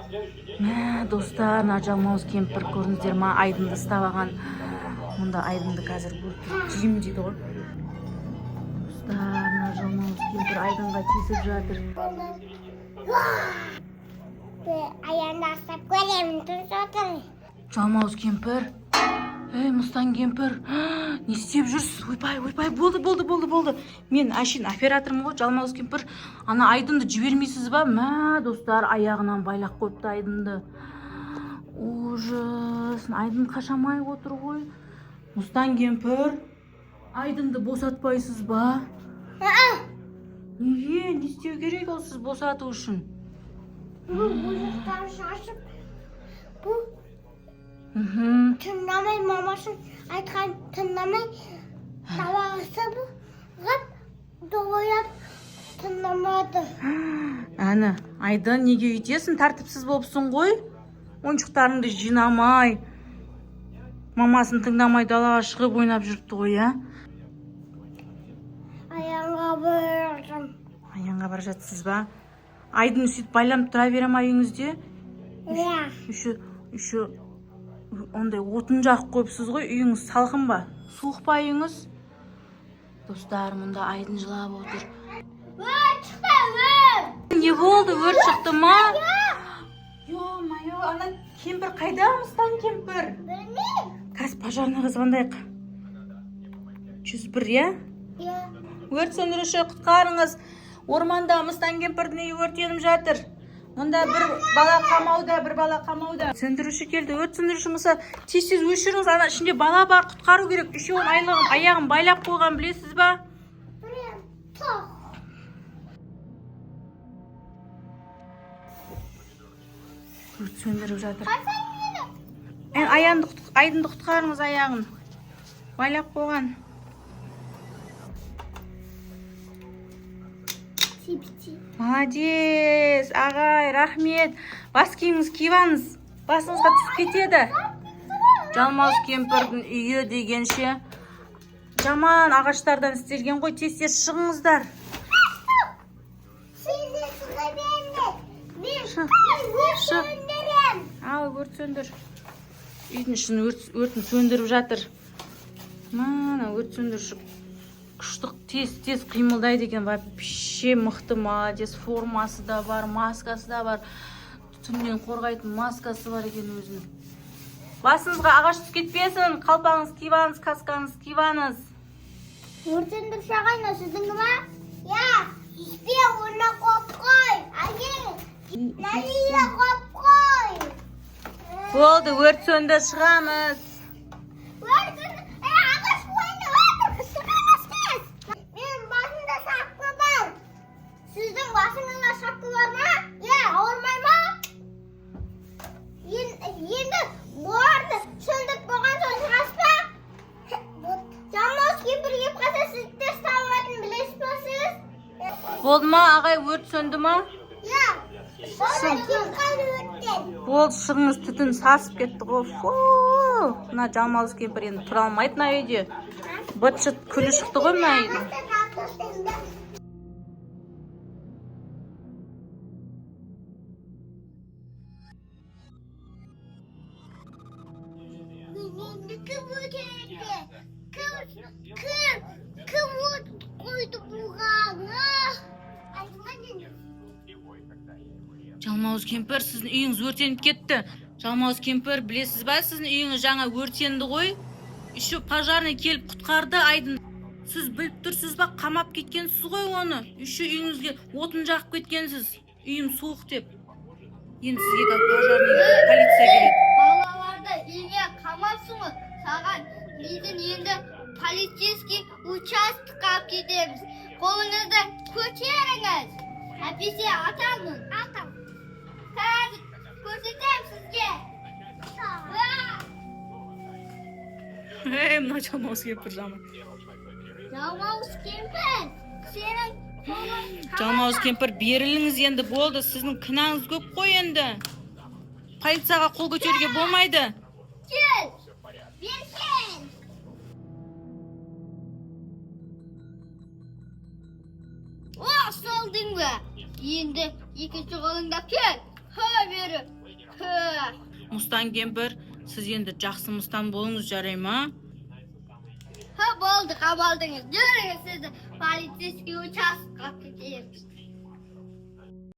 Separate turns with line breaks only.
Достар, мына жалмауыз кемпір көрдіңіздер ма? Айдынды ұстап алған. Мұнда айдынды қазір жеймін дейді ғой. Достар, мына жалмауыз кемпір айдынға тесіп жатыр.
Аяғында ұстап көремін, тұрып жатыр.
Жалмауыз кемпір. Мұстан кемпір. Не істеп жүрсіз? Ойбай, болды. Мен әшейін операторым ғой, жалмауыз кемпір. Ана айдынды жібермейсіз ба? Мә, достар, аяғынан байлақ қойыпты айдынды. Ужас. Айдын қашамай отыр ғой. Мұстан кемпір. Айдынды босатпайсыз ба? Неге? Не істеу керек ол сіз босату үшін?
Бұл жақтан шашып, бұл тыңдамай, мамасын айтқан тыңдамай, сабағысы бұғып, доғылап тыңдамады.
Әні, Айдын, неге үйтесің? Тәртіпсіз болыпсың ғой? Ойыншықтарыңды жинамай, мамасын тыңдамай далаға шығып ойнап жүріпті ғой, ә? Аяңға бара жатсыз ба? Айдын сөйтіп байланып тұра бере ма үйіңізде? Үші ондай отын жағып қойыпсыз ғой, үйіңіз салқын ба? Суық па үйіңіз? Достар, мұнда Айдын жылап отыр.
Өрт шықты,
Не болды? Өрт шықты ма? Ё-майо, ана кемпір қайда? Мұстан кемпір?
білмейм.
Қазір пожарныйға звондайық. 101, я? Өрт сөндіруші, құтқарыңыз. Орманда Мұстан кемпірдің үйі өртеніп жатыр. Мұнда бір бала қамауда. Сөндіруші келді. Өрт сөндіруші мұса, тез өшіріңіз. Ана ішінде бала бар, құтқару керек. Үшеуін аяғын байлап қойған, білесіз ба?
Білем, тоқ.
Өрт сөндіріп жатыр. Айдынды құтқарыңыз, аяғын байлап қойған. Молодец, ағай, рахмет. Бас киіміңіз киіп, басыңызға түсіп кетеді. Жалмауыз кемпірдің үйі дегенше жаман ағаштардан істелген ғой, тез шығыңыздар.
Сені шыға беріңдер. Мен өрт
Шық.
сөндірем.
Ал, өрт сөндір. Үйдің ішін өртін сөндіріп жатыр. Мана өрт сөндіруші күштік тез қимылдайды екен. Вообще мықты, молодец. Формасы да бар, маскасы да бар. Түтіннен қорғайтын маскасы бар екен өзінің. Басыңызға ағаш түсіп кетпесін. Қалпаңыз киіп, каскаңыз киіп.
Өрт сөндіруші ағайна, сіздің ма? Я, іспе орна қоп қой. Нәлия қоп қой.
Болды, өрт сөндір, шығамыз.
Ағаш қойны өтір, шығамыз тез. Менің басымда шапқы бар. Сіздің басыңызда шапқы бар ма? Ауырмай ма? Енді бұларды сөндіріп болған соң шығасыз ба? Жалмауыз кемпір келіп қалса, сізді де ұстап алатынын білесіз ба сіз?
Болды ма, ағай, өрт сөнді ма?
Болды, кем қалды өрттен.
Болды, шығыңыз, түтін сасып кетті ғой. Мына жалмауыз кемпір енді тұра алмайды мына үйде. Быт-шыт күлі шықты ғой мына үйдің.
Кім қойды бұған?
Жалмауыз кемпір, сіздің үйіңіз өртеніп кетті. Жалмауыз кемпір, білесіз ба, сіздің үйіңіз жаңа өртенді ғой. Үші пожарный келіп құтқарды Айдын. Сіз біліп тұрсыз ба, қамап кеткенсіз ғой оны. Үші үйіңізге отын жағып кеткенсіз. Үйім суық деп. Енді сізге пожарный полиция келеді.
Балаларды үйге қамапсыңыз. Саған біздің енді полицейский участокқа алып кетеміз. Қолыңызды көтеріңіз. Әпесе атамын. Атам. Қазір көрсетем сізге.
Мына жалмауыз кемпір жаман.
Жалмауыз кемпір, сенің
Жалмауыз кемпір, беріліңіз енді, болды. Сіздің кінаңыз көп қой енді. Полицияға қол көтеруге болмайды.
кел, берсен. О, салдың ба? Енді екінші қолыңда кел. Бер беру.
Мустан кемпір, сіз енді жақсы мустан болыңыз, жарай ма?
Болды, қабылдыңыз. Жүріңіз, сізді полицейский участокқа кетейік.